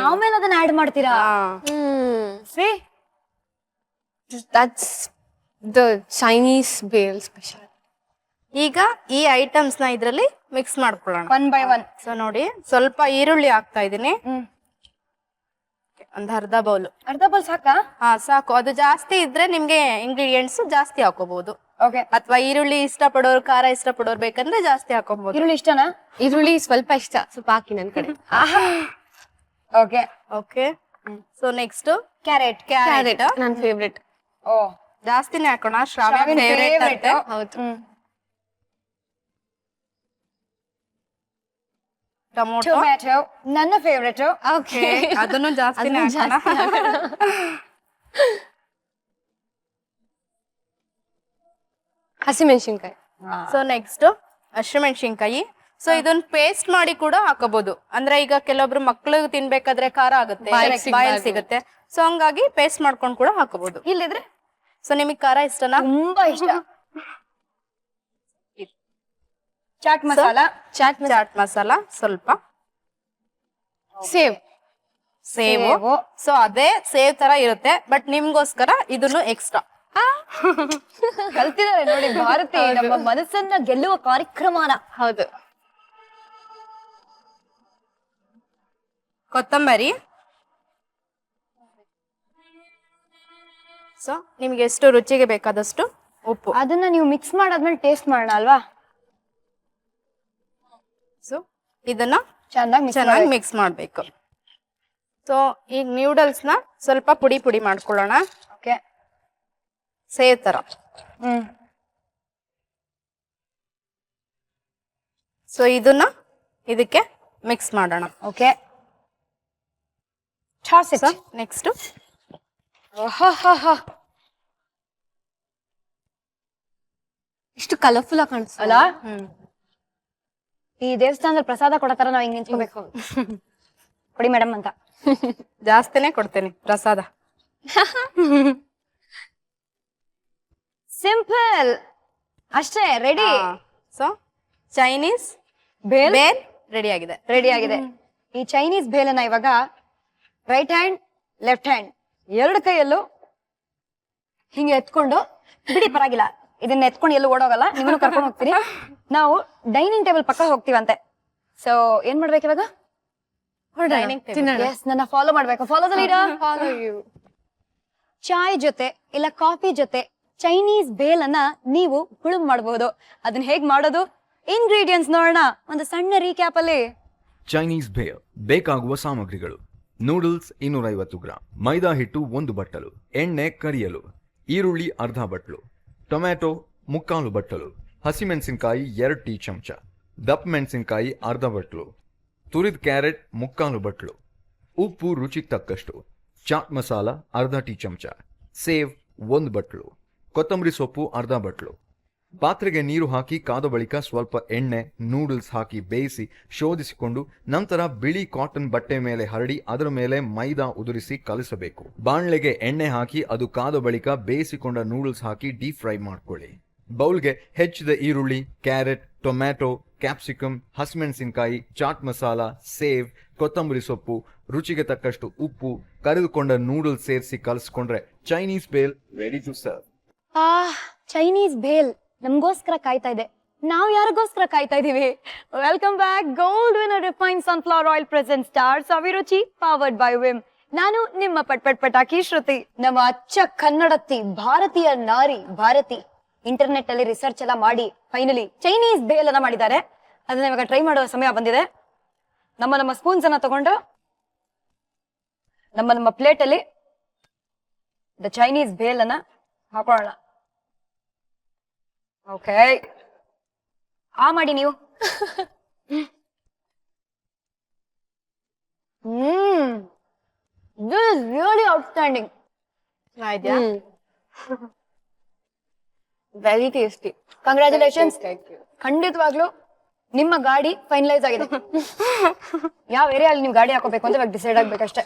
ಆಮೇಲೆ ಅದನ್ನ ಆಡ್ ಮಾಡ್ತೀರಾ? That's the Chinese bhel special. ಈಗ ಈ ಐಟಮ್ಸ್ ನ ಇದ್ರಲ್ಲಿ ಮಿಕ್ಸ್ ಮಾಡ್ಕೊಳ್ಳೋಣ ಒನ್ ಬೈ ಒನ್. ಸೊ ನೋಡಿ, ಸ್ವಲ್ಪ ಈರುಳ್ಳಿ ಹಾಕ್ತಾ ಇದೀನಿ, ಒಂದ್ ಅರ್ಧ ಬೌಲ್ ಸಾಕಾ? ಹಾ, ಸಾಕು. ಅದು ಜಾಸ್ತಿ ಇದ್ರೆ ನಿಮ್ಗೆ ಇಂಗ್ರೀಡಿಯೆಂಟ್ಸ್ ಜಾಸ್ತಿ ಹಾಕೋಬಹುದು. ಓಕೆ. ಅಥವಾ ಈರುಳ್ಳಿ ಇಷ್ಟಪಡೋರು, ಖಾರ ಇಷ್ಟಪಡೋರು ಬೇಕಂದ್ರೆ ಜಾಸ್ತಿ ಹಾಕೋಬಹುದು. ಈರುಳ್ಳಿ ಇಷ್ಟನಾ? ಈರುಳ್ಳಿ ಸ್ವಲ್ಪ ಇಷ್ಟ, ಸ್ವಲ್ಪ ಹಾಕಿ ನನ್ ಕಡೆ. Okay okay. So next carrot. ನನ್ ಫೇವ್ರೆಟ್. ಓ, ಜಾಸ್ತಿನೇ ಹಾಕೋಣ, ಶ್ರಾವ್ಯ ಫೇವ್ರೆಟ್. ಹೌದು. ಟೊಮೊಟೊ ನನ್ನ ಫೇವ್ರೆಟ್. ಓಕೆ, ಅದನ್ನು ಜಾಸ್ತಿನೇ ಹಾಕೋಣ. ಹಸಿಮೆಣಸಿನ್ಕಾಯಿ. ಸೊ ನೆಕ್ಸ್ಟ್ ಹಸಿಮೆಣಸಿನ್ಕಾಯಿ. ಸೊ ಇದನ್ನ ಪೇಸ್ಟ್ ಮಾಡಿ ಕೂಡ ಹಾಕೋಬಹುದು. ಅಂದ್ರೆ ಈಗ ಕೆಲವೊಬ್ರು ಮಕ್ಳು ತಿನ್ಬೇಕಾದ್ರೆ ಖಾರ ಆಗುತ್ತೆ, ಬಾಯಲ್ಲಿ ಸಿಗುತ್ತೆ. ಸೊ ಹಂಗಾಗಿ ಪೇಸ್ಟ್ ಮಾಡ್ಕೊಂಡು ಕೂಡ ಹಾಕೋಬಹುದು. ಇಲ್ಲಿದ್ರೆ ಸೊ ನಿಮಗ್ ಖಾರ ಇಷ್ಟನಾ? ತುಂಬಾ ಇಷ್ಟ. ಚಾಟ್ ಮಸಾಲ ಸ್ವಲ್ಪ, ಸೇವು. ಸೊ ಅದೇ ಸೇವ್ ತರ ಇರುತ್ತೆ, ಬಟ್ ನಿಮ್ಗೋಸ್ಕರ ಇದನ್ನು ಎಕ್ಸ್ಟ್ರಾ ಕಲ್ತಿದ್ದಾರೆ ನೋಡಿ ಭಾರತಿ. ನಮ್ಮ ಮನಸ್ಸನ್ನ ಗೆಲ್ಲುವ ಕಾರ್ಯಕ್ರಮನ. ಹೌದು. ಕೊತ್ತಂಬರಿ. ಸೊ ನಿಮ್ಗೆ ಎಷ್ಟು ರುಚಿಗೆ ಬೇಕಾದಷ್ಟು ಉಪ್ಪು. ಅದನ್ನ ನೀವು ಮಿಕ್ಸ್ ಮಾಡಾದ್ಮೇಲೆ ಟೇಸ್ಟ್ ಮಾಡೋಣ ಅಲ್ವಾ? ಸೊ ಇದನ್ನ ಚೆನ್ನಾಗಿ ಮಿಕ್ಸ್ ಮಾಡ್ಬೇಕು. ಸೊ ಈಗ ನ್ಯೂಡಲ್ಸ್ನ ಸ್ವಲ್ಪ ಪುಡಿ ಪುಡಿ ಮಾಡ್ಕೊಳ್ಳೋಣ. ಓಕೆ. ಸೇವ್ ತರ. ಸೊ ಇದನ್ನ ಇದಕ್ಕೆ ಮಿಕ್ಸ್ ಮಾಡೋಣ. ಓಕೆ. Toss it. ನೆಕ್ಸ್ಟ್ ಇಷ್ಟು ಕಲರ್ಫುಲ್ ಆಗಿ ಕಾಣಿಸ್ತಲ್ಲ. ಅಲ್ಲ ಈ ದೇವಸ್ಥಾನದಲ್ಲಿ ಪ್ರಸಾದ ಕೊಡತಾರ ನಾವ್ ಹಿಂಗ್ ನಿಂತ್ಕೋಬೇಕು. ಕೊಡಿ ಮೇಡಮ್ ಅಂತ. ಜಾಸ್ತಿನೇ ಕೊಡ್ತೇನೆ ಪ್ರಸಾದ. ಸಿಂಪಲ್ ಅಷ್ಟೇ. Ready. So Chinese bhel bhel ready ಆಗಿದೆ. ರೆಡಿ ಆಗಿದೆ. ಈ ಚೈನೀಸ್ ಬೇಲನ್ನ ಇವಾಗ ರೈಟ್ ಹ್ಯಾಂಡ್ ಲೆಫ್ಟ್ ಹ್ಯಾಂಡ್ ಎರಡು ಕೈಯಲ್ಲೂ ಹಿಂಗೆ ಎತ್ಕೊಂಡು ಬಿಡಿ, ಪರವಾಗಿಲ್ಲ, ಇದನ್ನ ಎತ್ಕೊಂಡು ಎಲ್ಲೂ ಓಡೋಗಲ್ಲ, ನಿಮ್ಮನ್ನು ಕರ್ಕೊಂಡು ಹೋಗ್ತೀನಿ. ನಾವು ಡೈನಿಂಗ್ ಟೇಬಲ್ ಪಕ್ಕ ಹೋಗ್ತೀವಂತೆ. ಸೊ ಏನ್ ಮಾಡ್ಬೇಕು ಇವಾಗ? Yes, ನನ್ನ ಫಾಲೋ ಮಾಡ್ಬೇಕು. Follow the leader. ಚಾಯ್ ಜೊತೆ ಇಲ್ಲ ಕಾಫಿ ಜೊತೆ ಚೈನೀಸ್ ಬೇಲ್ ಅನ್ನ ನೀವು ಹುಳುಮ್ ಮಾಡಬಹುದು. ಅದನ್ನ ಹೇಗ್ ಮಾಡೋದು, ಇಂಗ್ರೀಡಿಯೆಂಟ್ಸ್ ನೋಡೋಣ ಒಂದು ಸಣ್ಣ ರೀಕ್ಯಾಪ್ ಅಲ್ಲಿ. ಚೈನೀಸ್ ಬೇಲ್ ಬೇಕಾಗುವ ಸಾಮಗ್ರಿಗಳು: ನೂಡಲ್ಸ್ 250 ಗ್ರಾಂ, ಮೈದಾ ಹಿಟ್ಟು 1 ಬಟ್ಟಲು, ಎಣ್ಣೆ ಕರಿಯಲು, ಈರುಳ್ಳಿ ಅರ್ಧ ಬಟ್ಲು, ಟೊಮ್ಯಾಟೊ 3/4 ಬಟ್ಟಲು, ಹಸಿಮೆಣಸಿನಕಾಯಿ 2 ಟೀ ಚಮಚ, ದಪ್ಪ ಮೆಣಸಿನಕಾಯಿ ಅರ್ಧ ಬಟ್ಲು, ತುರಿದ ಕ್ಯಾರೆಟ್ 3/4 ಬಟ್ಲು, ಉಪ್ಪು ರುಚಿಗೆ ತಕ್ಕಷ್ಟು, ಚಾಟ್ ಮಸಾಲ ಅರ್ಧ ಟೀ ಚಮಚ, ಸೇವ್ 1 ಬಟ್ಲು, ಕೊತ್ತಂಬರಿ ಸೊಪ್ಪು ಅರ್ಧ ಬಟ್ಲು. ಪಾತ್ರೆಗೆ ನೀರು ಹಾಕಿ ಕಾದ ಬಳಿಕ ಸ್ವಲ್ಪ ಎಣ್ಣೆ, ನೂಡಲ್ಸ್ ಹಾಕಿ ಬೇಯಿಸಿ ಶೋಧಿಸಿಕೊಂಡು ನಂತರ ಬಿಳಿ ಕಾಟನ್ ಬಟ್ಟೆ ಮೇಲೆ ಹರಡಿ ಅದರ ಮೇಲೆ ಮೈದಾ ಉದುರಿಸಿ ಕಲಿಸಬೇಕು. ಬಾಣ್ಲೆಗೆ ಎಣ್ಣೆ ಹಾಕಿ ಅದು ಕಾದ ಬಳಿಕ ಬೇಯಿಸಿಕೊಂಡ ನೂಡಲ್ಸ್ ಹಾಕಿ ಡೀಪ್ ಫ್ರೈ ಮಾಡ್ಕೊಳ್ಳಿ. ಬೌಲ್ಗೆ ಹೆಚ್ಚಿದ ಈರುಳ್ಳಿ, ಕ್ಯಾರೆಟ್, ಟೊಮ್ಯಾಟೊ, ಕ್ಯಾಪ್ಸಿಕಮ್, ಹಸಿಮೆಣಸಿನಕಾಯಿ, ಚಾಟ್ ಮಸಾಲ, ಸೇವ್, ಕೊತ್ತಂಬರಿ ಸೊಪ್ಪು, ರುಚಿಗೆ ತಕ್ಕಷ್ಟು ಉಪ್ಪು, ಕರಿದುಕೊಂಡ ನೂಡಲ್ಸ್ ಸೇರಿಸಿ ಕಲಿಸ್ಕೊಂಡ್ರೆ Chinese bhel ready to serve. Chinese bhel ನಮಗೋಸ್ಕರ ಕಾಯ್ತಾ ಇದೆ. ನಾವು ಯಾರಿಗೋಸ್ಕರ ಕಾಯ್ತಾ ಇದೀವಿ? Welcome back. Gold Winner refined sunflower oil present star Saviruchi powered by Vim. ನಾನು ನಿಮ್ಮ ಪಟಾಕಿ ಶ್ರುತಿ. ನಮ್ಮ ಅಚ್ಚ ಕನ್ನಡತಿ ಭಾರತೀಯ ನಾರಿ ಭಾರತಿ ಇಂಟರ್ನೆಟ್ ಅಲ್ಲಿ ರಿಸರ್ಚ್ ಎಲ್ಲ ಮಾಡಿ ಫೈನಲಿ ಚೈನೀಸ್ ಬೇಲ್ ಅನ್ನ ಮಾಡಿದ್ದಾರೆ. ಅದನ್ನ ಇವಾಗ ಟ್ರೈ ಮಾಡುವ ಸಮಯ ಬಂದಿದೆ. ನಮ್ಮ ಸ್ಪೂನ್ಸ್ ಅನ್ನ ತಗೊಂಡು ನಮ್ಮ ಪ್ಲೇಟ್ ಅಲ್ಲಿ ದ ಚೈನೀಸ್ ಬೇಲ್ ಅನ್ನ ಹಾಕೊಳ್ಳೋಣ. ಓಕೆ, ಮಾಡಿ ನೀವು. This is really outstanding. ಇದೆಯಾ? Very tasty. ಕಂಗ್ರ್ಯಾಚುಲೇಷನ್ಸ್. ಖಂಡಿತವಾಗ್ಲೂ ನಿಮ್ಮ ಗಾಡಿ ಫೈನಲೈಸ್ ಆಗಿದೆ. ಯಾವ ಏರಿಯಾದಲ್ಲಿ ನೀವು ಗಾಡಿ ಹಾಕೋಬೇಕು ಅಂತ ಇವಾಗ ಡಿಸೈಡ್ ಆಗ್ಬೇಕಷ್ಟೇ.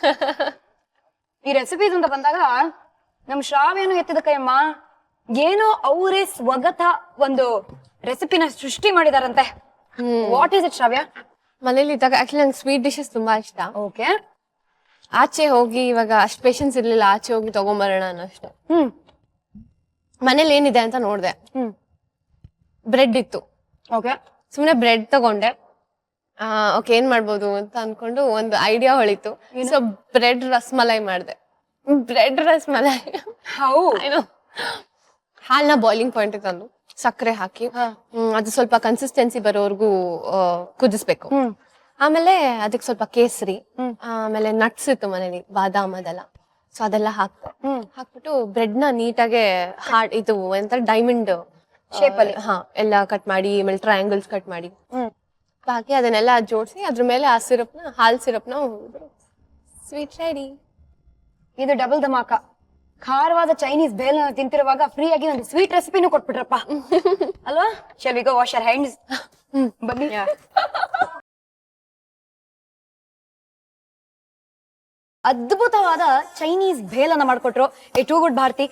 ಈ ರೆಸಿಪೀಸ್ ಅಂತ ಬಂದಾಗ ನಮ್ ಶ್ರಾವ್ಯನು ಎತ್ತಿದ ಕೈಯಮ್ಮ ಏನೋ ಅವರೇ ಸ್ವಗತ ಒಂದು ರೆಸಿಪಿನ ಸೃಷ್ಟಿ ಮಾಡಿದಾರಂತೆ. ವಾಟ್ ಈಸ್ ಇಟ್ ಶ್ರಾವ್ಯ? ಮನೇಲಿ ಇದ್ದಾಗ ಆಕ್ಚುಲಿ ನಂಗೆ ಸ್ವೀಟ್ ಡಿಶಸ್ ತುಂಬಾ ಇಷ್ಟ. ಓಕೆ. ಆಚೆ ಹೋಗಿ ಇವಾಗ ಅಷ್ಟು ಪೇಷನ್ಸ್ ಇರ್ಲಿಲ್ಲ, ಆಚೆ ಹೋಗಿ ತಗೊಂಬರೋಣ ಅನ್ನೋಷ್ಟು. ಮನೇಲಿ ಏನಿದೆ ಅಂತ ನೋಡ್ದೆ. ಬ್ರೆಡ್ ಇತ್ತು. ಓಕೆ. ಸುಮ್ನೆ ಬ್ರೆಡ್ ತಗೊಂಡೆ. ಓಕೆ, ಏನ್ ಮಾಡ್ಬೋದು ಅಂತ ಅನ್ಕೊಂಡು ಒಂದು ಐಡಿಯಾ ಹೊಳಿತು. ಸೊ ಬ್ರೆಡ್ ರಸ್ಮಲೈ ಮಾಡಿದೆ. ಬ್ರೆಡ್ ರಸ್ಮಲೈ ಹಾಲ್ನ ಬಾಯ್ಲಿಂಗ್ ಪಾಯಿಂಟ್ ತಂದು ಸಕ್ಕರೆ ಹಾಕಿ ಅದು ಸ್ವಲ್ಪ ಕನ್ಸಿಸ್ಟೆನ್ಸಿ ಬರೋವರೆಗೂ ಕುದಿಸ್ಬೇಕು. ಆಮೇಲೆ ಅದಕ್ಕೆ ಸ್ವಲ್ಪ ಕೇಸರಿ, ಆಮೇಲೆ ನಟ್ಸ್ ಇತ್ತು ಮನೇಲಿ, ಬಾದಾಮ್ ಅದೆಲ್ಲ. ಸೊ ಅದೆಲ್ಲ ಹಾಕ್ಬಿಟ್ಟು ಬ್ರೆಡ್ ನ ನೀಟಾಗೆ ಇದು ಎಂತ ಡೈಮಂಡ್ ಶೇಪ್ ಅಲ್ಲಿ ಎಲ್ಲ ಕಟ್ ಮಾಡಿ, ಆಮೇಲೆ ಟ್ರಯಾಂಗಲ್ಸ್ ಕಟ್ ಮಾಡಿ ಹಾಕಿ ಅದನ್ನೆಲ್ಲ ಜೋಡಿಸಿ ಅದ್ರ ಮೇಲೆ ಆ ಸಿರಪ್ನ, ಹಾಲ್ ಸಿರಪ್ನ ಸ್ವೀಟ್ ರೆಡಿ. ಇದು ಡಬಲ್ ಧಮಾಕ. ಖಾರವಾದ ಚೈನೀಸ್ ಬೇಲ್ ತಿಂತಿರುವಾಗ ಫ್ರೀ ಆಗಿ ಒಂದು ಸ್ವೀಟ್ ರೆಸಿಪಿನೂ ಕೊಟ್ಬಿಟ್ರಪ್ಪ ಅಲ್ವಾ? Shall we go wash our hands? ಬನ್ನಿ. ಅದ್ಭುತವಾದ ಚೈನೀಸ್ ಬೇಲ್ ಅನ್ನ ಮಾಡ್ಕೊಟ್ರು ಈ ಟೂ ಗುಡ್ ಭಾರತಿ.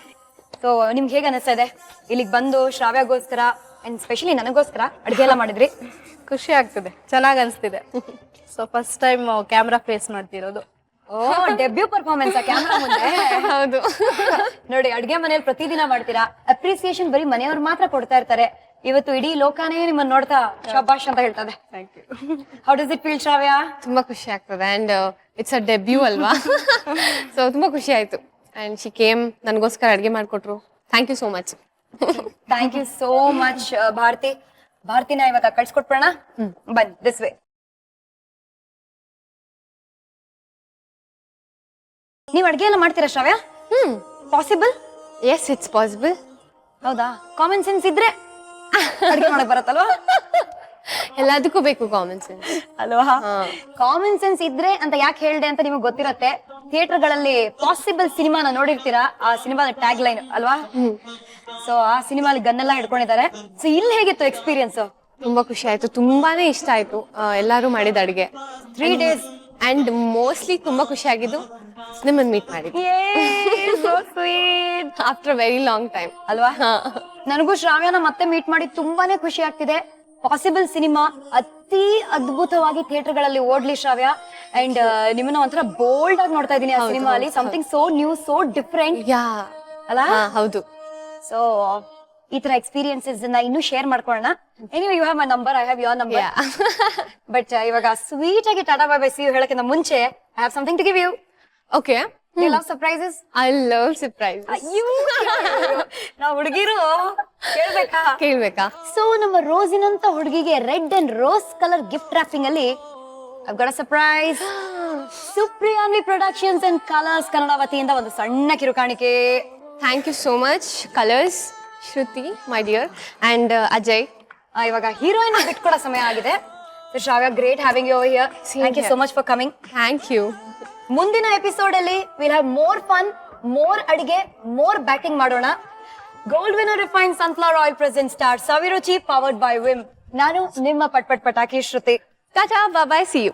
ಸೊ ನಿಮ್ಗೆ ಹೇಗೆ ಅನಿಸ್ತಾ ಇದೆ ಇಲ್ಲಿಗೆ ಬಂದು ಶ್ರಾವ್ಯಗೋಸ್ಕರ ಅಂಡ್ ಸ್ಪೆಷಲಿ ನನಗೋಸ್ಕರ ಅಡ್ಗೆ ಎಲ್ಲ ಮಾಡಿದ್ರಿ? ಖುಷಿ ಆಗ್ತಿದೆ, ಚೆನ್ನಾಗ್ ಅನ್ಸ್ತಿದೆ. So first time camera face ಮಾಡ್ತಿರೋದು. ಓ, ಡೆಬ್ಯೂ ಪರ್ಫಾರ್ಮೆನ್ಸ್ ಕ್ಯಾಮ್ರಾ ಮುಂದೆ. ಹೌದು. ನೋಡಿ, ಅಡ್ಗೆ ಮನೇಲಿ ಪ್ರತಿದಿನ ಮಾಡ್ತೀರಾ, ಅಪ್ರಿಸಿಯೇಷನ್ ಬರೀ ಮನೆಯವ್ರು ಮಾತ್ರ ಕೊಡ್ತಾ ಇರ್ತಾರೆ. ಇವತ್ತು ಇಡೀ ಲೋಕನೇ ನಿಮ್ಮನ್ನ ನೋಡ್ತಾ ಶಬಾಷ್ ಅಂತ ಹೇಳ್ತದೆ. How does it feel Shravya? ತುಂಬಾ ಖುಷಿ ಆಗ್ತದೆ ಅಂಡ್ ಇಟ್ಸ್ ಅ ಡೆಬ್ಯೂ ಅಲ್ವಾ? ಸೊ ತುಂಬಾ ಖುಷಿ ಆಯ್ತು. ಅಂಡ್ ಶಿ ಕೇಮ್, ನನಗೋಸ್ಕರ ಅಡ್ಗೆ ಮಾಡ್ಕೊಟ್ರು. Thank you so much. Thank you so much Bharati. ಭಾರತಿನ ಇವತ್ತ ಕಳ್ಸ್ಕೊಟ್ಬಿಡೋಣ. ಬನ್ನಿ, ದಿಸ್ ವೇ. ನೀವ್ ಅಡ್ಗೆ ಎಲ್ಲ ಮಾಡ್ತೀರಾ Shravya? Possible? Yes, it's possible. ಹೌದಾ? ಕಾಮನ್ ಸೆನ್ಸ್ ಇದ್ರೆ ಅಡ್ಗೆ ಮಾಡಕ್ ಬರತ್ತಲ್ವಾ? ಎಲ್ಲದಕ್ಕೂ ಬೇಕು ಕಾಮನ್ ಸೆನ್ಸ್ ಅಲ್ವಾ? ಕಾಮನ್ ಸೆನ್ಸ್ ಇದ್ರೆ ಅಂತ ಯಾಕೆ ಹೇಳ್ದೆ ಅಂತ ನಿಮಗೆ ಗೊತ್ತಿರತ್ತೆ. ಥಿಯೇಟರ್ಗಳಲ್ಲಿ ಪಾಸಿಬಲ್ ಸಿನಿಮಾನ ನೋಡಿರ್ತೀರಾ, ಆ ಸಿನಿಮಾದ ಟ್ಯಾಗ್ ಲೈನ್ ಅಲ್ವಾ? ಸೊ ಆ ಸಿನಿಮಾಲಿ ಗನ್ನೆಲ್ಲ ಹಿಡ್ಕೊಂಡಿದ್ದಾರೆ. ಸೊ ಇಲ್ಲಿ ಹೇಗಿತ್ತು ಎಕ್ಸ್ಪೀರಿಯನ್ಸ್? ತುಂಬಾ ಖುಷಿ ಆಯ್ತು, ತುಂಬಾನೇ ಇಷ್ಟ ಆಯ್ತು ಎಲ್ಲಾರು ಮಾಡಿದ ಅಡಿಗೆ. 3 days ಅಂಡ್ ಮೋಸ್ಟ್ಲಿ ತುಂಬಾ ಖುಷಿ ಆಗಿದ್ದು ನಿಮ್ಮನ್ನ ಮೀಟ್ ಮಾಡಿದ್ದು ಆಫ್ಟರ್ ವೆರಿ ಲಾಂಗ್ ಟೈಮ್ ಅಲ್ವಾ? ನನಗೂ ಶ್ರಾವ್ಯನ ಮತ್ತೆ ಮೀಟ್ ಮಾಡಿ ತುಂಬಾನೇ ಖುಷಿ ಆಗ್ತಿದೆ. ಪಾಸಿಬಲ್ ಸಿನಿಮಾ ಅತಿ ಅದ್ಭುತವಾಗಿ ಥಿಯೇಟರ್ಗಳಲ್ಲಿ ಓಡ್ಲಿ ಶ್ರಾವ್ಯ. ಅಂಡ್ ನಿಮ್ಮನ್ನ ಒಂಥರ ಬೋಲ್ಡ್ ಆಗಿ ನೋಡ್ತಾ ಇದೀನಿ ಆ ಸಿನಿಮಾ ಅಲ್ಲಿ. Something so new, so different ಯಾ ಅಲ್ಲ? ಹೌದು. ಸೊ ಈ ತರ ಎಕ್ಸ್ಪೀರಿಯನ್ಸಸ್ ಇನ್ನೂ ಶೇರ್ ಮಾಡ್ಕೊಳ್ಳೋಣ. Anyway, you have my number, I have your number. But ಇವಾಗ ಸ್ವೀಟ್ ಆಗಿ tata bye bye see you ಹೇಳಕ್ಕಿಂತ ಮುಂಚೆ I have something to give you. Okay, you love surprises? I love surprise. ನಾವು ಹುಡುಗಿರು ಕೇಳ್ಬೇಕಾ? ಸೊ ನಮ್ಮ ರೋಸಿನಂತ ಹುಡುಗಿಗೆ red and rose colour gift wrapping ಅಲ್ಲಿ I've got a surprise. Supriyanvi productions and Colors Kannada ವತಿಯಿಂದ ಒಂದು ಸಣ್ಣ ಕಿರುಕಾಣಿಕೆ. Thank you so much Colors, Shruti my dear and Ajay. ಇವಾಗ ಹೀರೋಯಿನ್ ಬಿಟ್ಕೊಡೋ ಸಮಯ ಆಗಿದೆ. Shravya, great having you over here. Thank you so much for coming. Thank you. ಮುಂದಿನ ಎಪಿಸೋಡ್ ಅಲ್ಲಿ will have more fun, more ಅಡಿಗೆ, ಮೋರ್ ಬ್ಯಾಟಿಂಗ್ ಮಾಡೋಣ. Gold Winner refined sunflower oil present star Saviruchi powered by Vim. ನಾನು ನಿಮ್ಮ ಪಟ್ ಪಟ್ ಪಟಾಕಿ Shruti. Tata, bye, C you.